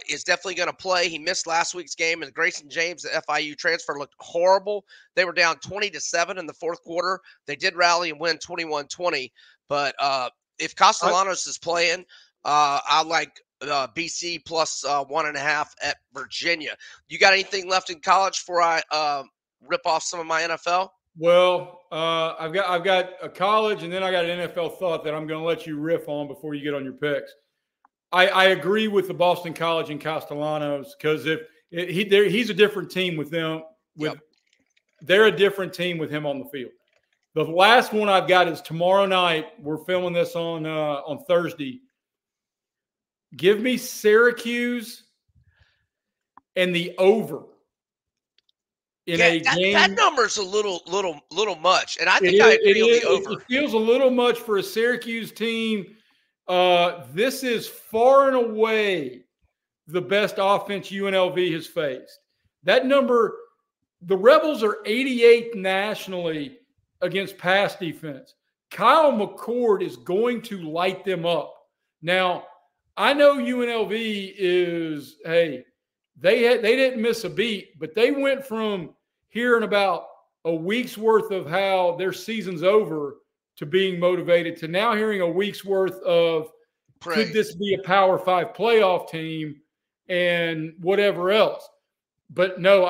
is definitely going to play. He missed last week's game, and Grayson James, the FIU transfer, looked horrible. They were down 20-7 in the fourth quarter. They did rally and win 21-20. But if Castellanos is playing, I like BC plus 1.5 at Virginia. You got anything left in college before I rip off some of my NFL? Well, I've got a college, and then I got an NFL thought that I'm going to let you riff on before you get on your picks. I agree with the Boston College and Castellanos because he's a different team with them. They're a different team with him on the field. The last one I've got is tomorrow night. We're filming this on Thursday. Give me Syracuse and the over in a game. That number's a little much, and I think I agree on the over. It feels a little much for a Syracuse team. This is far and away the best offense UNLV has faced. That number, the Rebels are 88th nationally against pass defense. Kyle McCord is going to light them up. Now, I know UNLV is, hey, they didn't miss a beat, but they went from hearing about a week's worth of how their season's over to being motivated to now hearing a week's worth of could this be a Power 5 playoff team and whatever else. But no,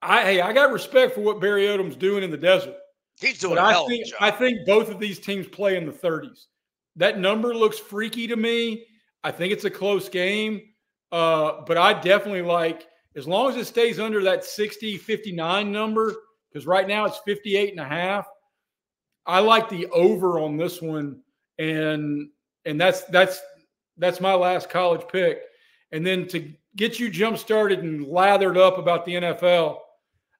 I got respect for what Barry Odom's doing in the desert. He's doing a hell of a job. I think both of these teams play in the 30s. That number looks freaky to me. I think it's a close game. But I definitely like, as long as it stays under that 60-59 number, because right now it's 58.5. I like the over on this one, and that's my last college pick. And then to get you jump started and lathered up about the NFL,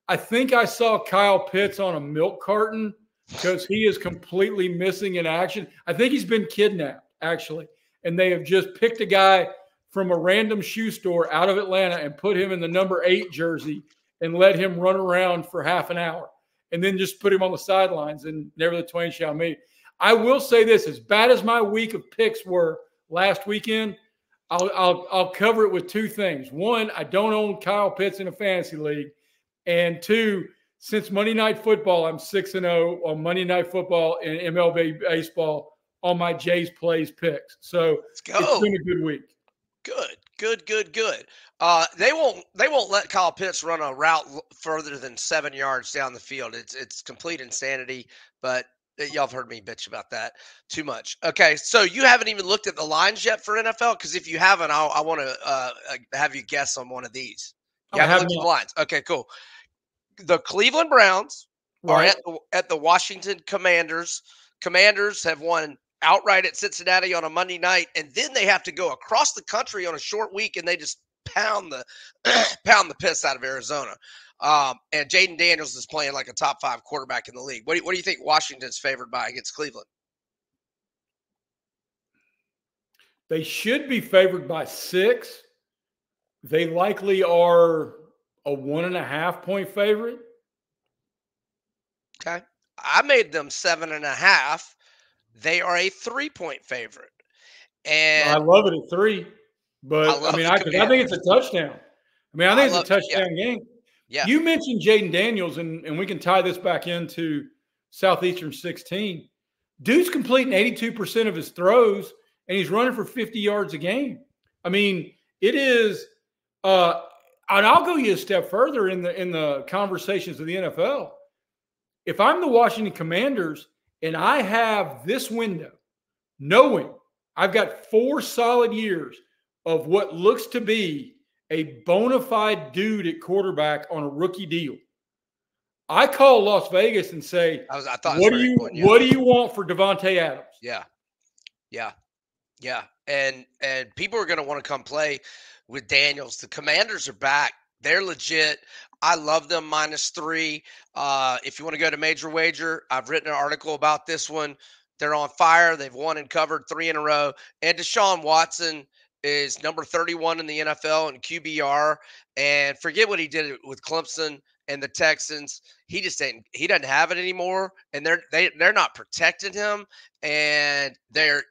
I think I saw Kyle Pitts on a milk carton because he is completely missing in action. I think he's been kidnapped, actually, and they have just picked a guy from a random shoe store out of Atlanta and put him in the number 8 jersey and let him run around for half an hour and then just put him on the sidelines, and never the twain shall meet. I will say this, as bad as my week of picks were last weekend, I'll cover it with two things. One, I don't own Kyle Pitts in a fantasy league. And two, since Monday Night Football, I'm 6-0 on Monday Night Football and MLB baseball on my Jays Plays picks. So it's been a good week. Good. They won't let Kyle Pitts run a route further than 7 yards down the field. It's complete insanity, but y'all have heard me bitch about that too much. Okay, so you haven't even looked at the lines yet for NFL? Because if you haven't, I want to have you guess on one of these. You haven't looked at the lines. Okay, cool. The Cleveland Browns are at the Washington Commanders. Commanders have won outright at Cincinnati on a Monday night, and then they have to go across the country on a short week, and they just pound the piss out of Arizona. And Jaden Daniels is playing like a top 5 quarterback in the league. What do you think Washington's favored by against Cleveland? They should be favored by 6. They likely are a 1.5 point favorite. Okay. I made them 7.5. They are a 3 point favorite. And I love it at 3, but I think it's a touchdown. I think it's a touchdown game. Yeah. You mentioned Jaden Daniels, and we can tie this back into Southeastern 16. Dude's completing 82% of his throws, and he's running for 50 yards a game. I mean, it is and I'll go you a step further in the conversations of the NFL. If I'm the Washington Commanders and I have this window, knowing I've got 4 solid years of what looks to be a bona fide dude at quarterback on a rookie deal, I call Las Vegas and say, what do you want for Devontae Adams? Yeah. And people are going to want to come play with Daniels. The Commanders are back. They're legit. I love them -3. If you want to go to Major Wager, I've written an article about this one. They're on fire. They've won and covered 3 in a row. And Deshaun Watson is number 31 in the NFL in QBR. And forget what he did with Clemson and the Texans. He doesn't have it anymore. And they're not protecting him. And I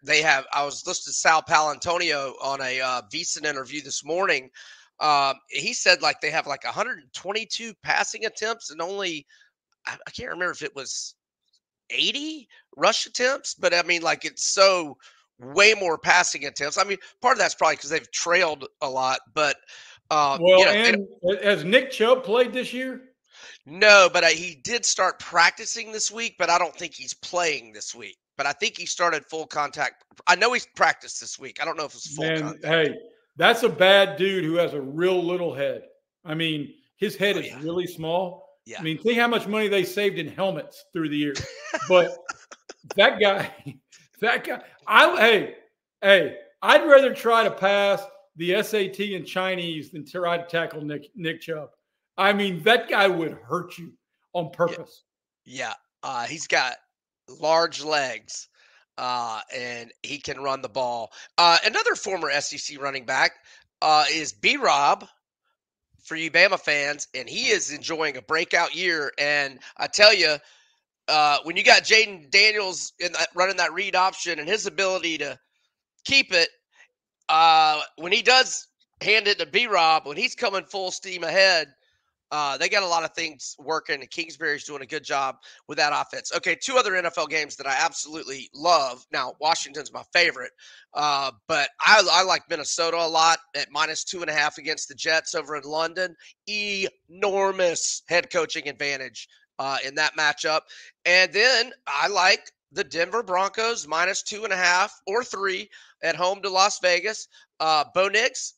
was listening to Sal Palantonio on a VSiN interview this morning. He said like they have like 122 passing attempts and only, I can't remember if it was 80 rush attempts, but I mean, like it's so way more passing attempts. I mean, part of that's probably because they've trailed a lot, but and has Nick Chubb played this year? No, but he did start practicing this week, but I don't think he's playing this week. But I think he started full contact. I know he's practiced this week. I don't know if it's full contact. Hey, that's a bad dude who has a real little head. I mean, his head is really small. Yeah. I mean, think how much money they saved in helmets through the years. But that guy, I'd rather try to pass the SAT in Chinese than try to tackle Nick Chubb. I mean, that guy would hurt you on purpose. Yeah. He's got large legs, and he can run the ball. Another former SEC running back is B-Rob, for you Bama fans, and he is enjoying a breakout year. And I tell you, when you got Jaden Daniels running that read option and his ability to keep it, when he does hand it to B-Rob, when he's coming full steam ahead, they got a lot of things working, and Kingsbury's doing a good job with that offense. Okay, 2 other NFL games that I absolutely love. Now, Washington's my favorite, but I like Minnesota a lot at -2.5 against the Jets over in London. Enormous head coaching advantage in that matchup. And then I like the Denver Broncos -2.5 or 3 at home to Las Vegas. Bo Nix,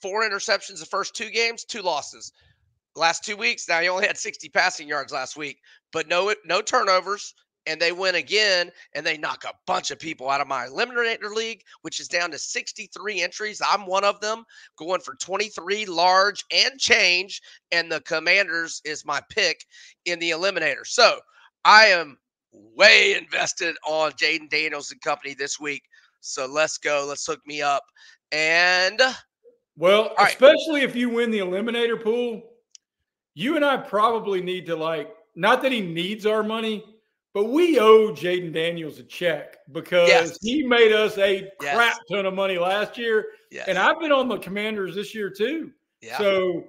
4 interceptions the first 2 games, 2 losses. Last 2 weeks, now he only had 60 passing yards last week, but no turnovers, and they win again, and they knock a bunch of people out of my Eliminator League, which is down to 63 entries. I'm one of them, going for 23 large and change, and the Commanders is my pick in the Eliminator. So I am way invested on Jaden Daniels and company this week. So let's go. Let's hook me up. And well, especially if you win the Eliminator pool, you and I probably need to, not that he needs our money, but we owe Jaden Daniels a check because he made us a crap ton of money last year. Yes. And I've been on the Commanders this year too. Yeah. So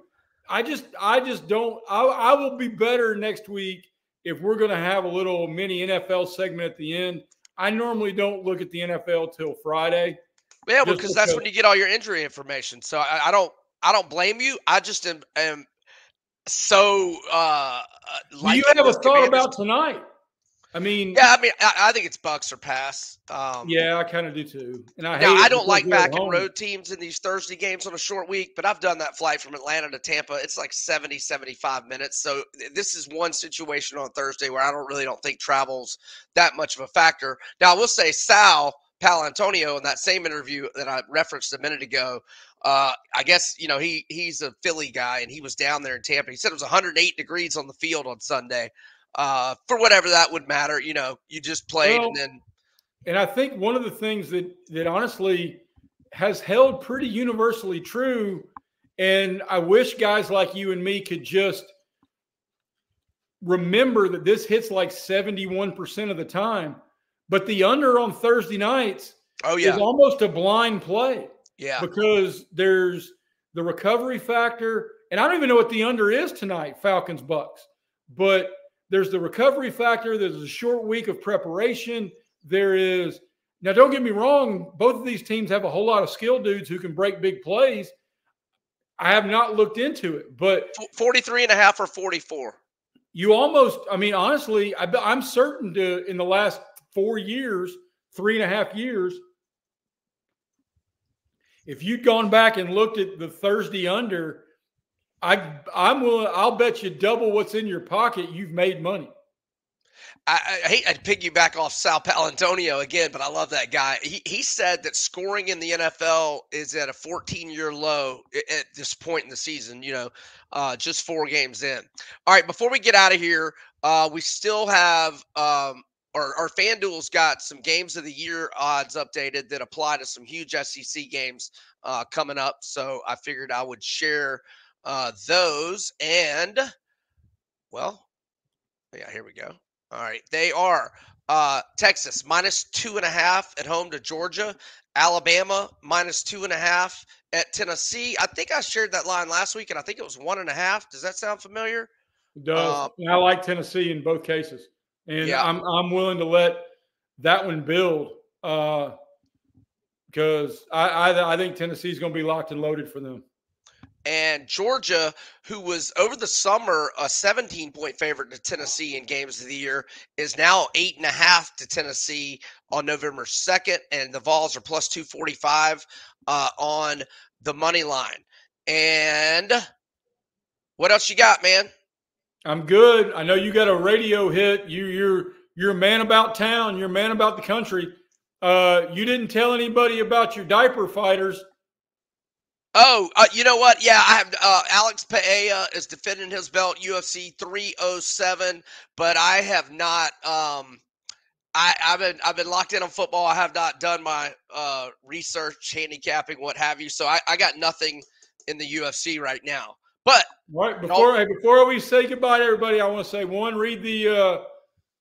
I just don't, I will be better next week if we're going to have a little mini NFL segment at the end. I normally don't look at the NFL till Friday. Yeah, because that's when you get all your injury information. So I don't blame you. I just am so do you have a thought about tonight? I mean, I think it's Bucks or pass. Yeah, I kind of do too. And I don't like back and road teams in these Thursday games on a short week, but I've done that flight from Atlanta to Tampa. It's like 70, 75 minutes. So this is one situation on Thursday where I don't think travel's that much of a factor. Now, I will say Sal Palantonio in that same interview that I referenced a minute ago, I guess, he's a Philly guy, and he was down there in Tampa. He said it was 108 degrees on the field on Sunday. For whatever that would matter, you just played. And I think one of the things that honestly has held pretty universally true, and I wish guys like you and me could just remember that this hits like 71% of the time, but the under on Thursday nights is almost a blind play. Yeah. Because there's the recovery factor, and I don't even know what the under is tonight, Falcons Bucks, but there's the recovery factor. There's a short week of preparation. Now don't get me wrong, both of these teams have a whole lot of skill dudes who can break big plays. I have not looked into it, but 43.5 or 44. You almost, I mean, honestly, I'm certain in the last 4 years, 3.5 years, if you'd gone back and looked at the Thursday under, I'll bet you double what's in your pocket. You've made money. I hate to piggyback off Sal Palantonio again, but I love that guy. He said that scoring in the NFL is at a 14-year low at this point in the season, just 4 games in. All right, before we get out of here, we still have our FanDuel's got some games of the year odds updated that apply to some huge SEC games coming up. So I figured I would share those. And, well, yeah, here we go. All right. They are Texas -2.5 at home to Georgia. Alabama -2.5 at Tennessee. I think I shared that line last week, and I think it was 1.5. Does that sound familiar? It does. I like Tennessee in both cases. And yeah. I'm willing to let that one build because I think Tennessee is going to be locked and loaded for them. And Georgia, who was over the summer a 17-point favorite to Tennessee in games of the year, is now 8.5 to Tennessee on November 2nd. And the Vols are plus 245 on the money line. And what else you got, man? I'm good. I know you got a radio hit. You're a man about town. You're a man about the country. You didn't tell anybody about your diaper fighters. Oh, you know what? Yeah, I have Alex Paella is defending his belt, UFC 307, but I have not. I've been locked in on football. I have not done my research, handicapping, what have you. So I got nothing in the UFC right now. But right before we say goodbye to everybody, I want to say read the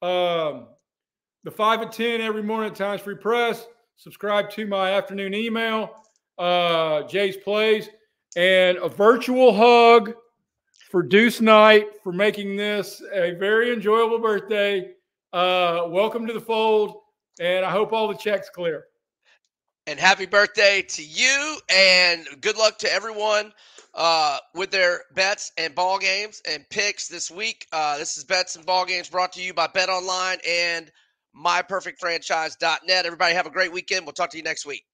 5 at 10 every morning at Times Free Press. Subscribe to my afternoon email. Jay's Plays, and a virtual hug for Deuce Knight for making this a very enjoyable birthday. Welcome to the fold, and I hope all the checks clear. And happy birthday to you, and good luck to everyone with their bets and ball games and picks this week. This is Bets and Ball Games brought to you by BetOnline and MyPerfectFranchise.net. Everybody have a great weekend. We'll talk to you next week.